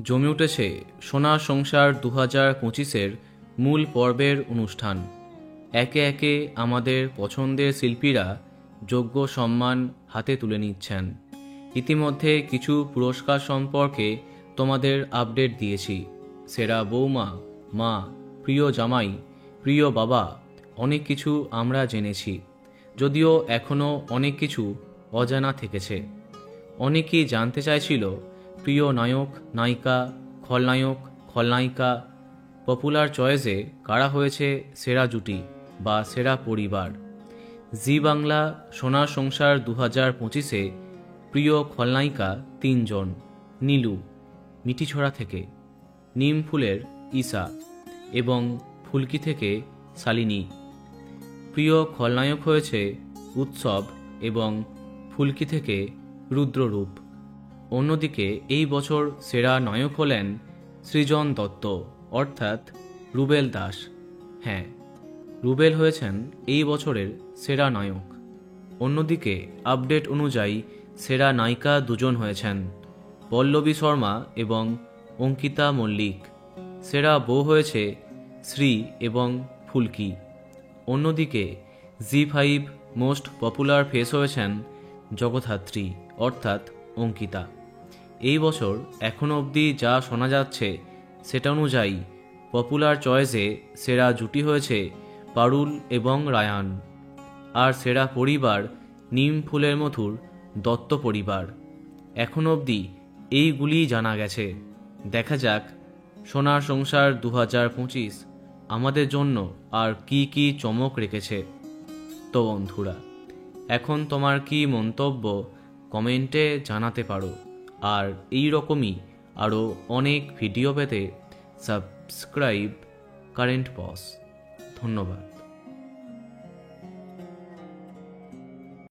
জমে উঠেছে সোনার সংসার 2025-এর মূল পর্বের অনুষ্ঠান। একে একে আমাদের পছন্দের শিল্পীরা যোগ্য সম্মান হাতে তুলে নিচ্ছেন। ইতিমধ্যে কিছু পুরস্কার সম্পর্কে তোমাদের আপডেট দিয়েছি। সেরা বৌমা, মা, প্রিয় জামাই, প্রিয় বাবা, অনেক কিছু আমরা জেনেছি, যদিও এখনও অনেক কিছু অজানা থেকেছে। অনেকেই জানতে চাইছিল প্রিয় নায়ক, নায়িকা, খলনায়ক, খলনায়িকা, পপুলার চয়েসে কারা হয়েছে সেরা জুটি বা সেরা পরিবার। জি বাংলা সোনার সংসার 2025-এ প্রিয় খলনায়িকা 3 জন: নীলু, মিঠিছড়া থেকে; নিমফুলের ঈশা এবং ফুলকি থেকে শালিনী। প্রিয় খলনায়ক হয়েছে উৎসব এবং ফুলকি থেকে রুদ্ররূপ। অন্যদিকে এই বছর সেরা নায়ক হলেন সৃজন দত্ত অর্থাৎ রুবেল দাস। হ্যাঁ, রুবেল হয়েছেন এই বছরের সেরা নায়ক। অন্যদিকে আপডেট অনুযায়ী সেরা নায়িকা 2 জন হয়েছেন, পল্লবী শর্মা এবং অঙ্কিতা মল্লিক। সেরা বউ হয়েছে শ্রী এবং ফুলকি। অন্যদিকে জি5 মোস্ট পপুলার ফেস হয়েছেন জগদ্ধাত্রী অর্থাৎ অঙ্কিতা। এই বছর এখনও অবধি যা শোনা যাচ্ছে সেটা অনুযায়ী পপুলার চয়েসে সেরা জুটি হয়েছে পারুল এবং রায়ান। আর সেরা পরিবার নিম ফুলের মধুর দত্ত পরিবার। এখন অবধি এইগুলি জানা গেছে। দেখা যাক সোনার সংসার 2025 আমাদের জন্য আর কি কি চমক রেখেছে। তো বন্ধুরা, এখন তোমার কি মন্তব্য কমেন্টে জানাতে পারো। আর এই রকমই আরও অনেক ভিডিও পেতে সাবস্ক্রাইব কারেন্ট পজ। ধন্যবাদ।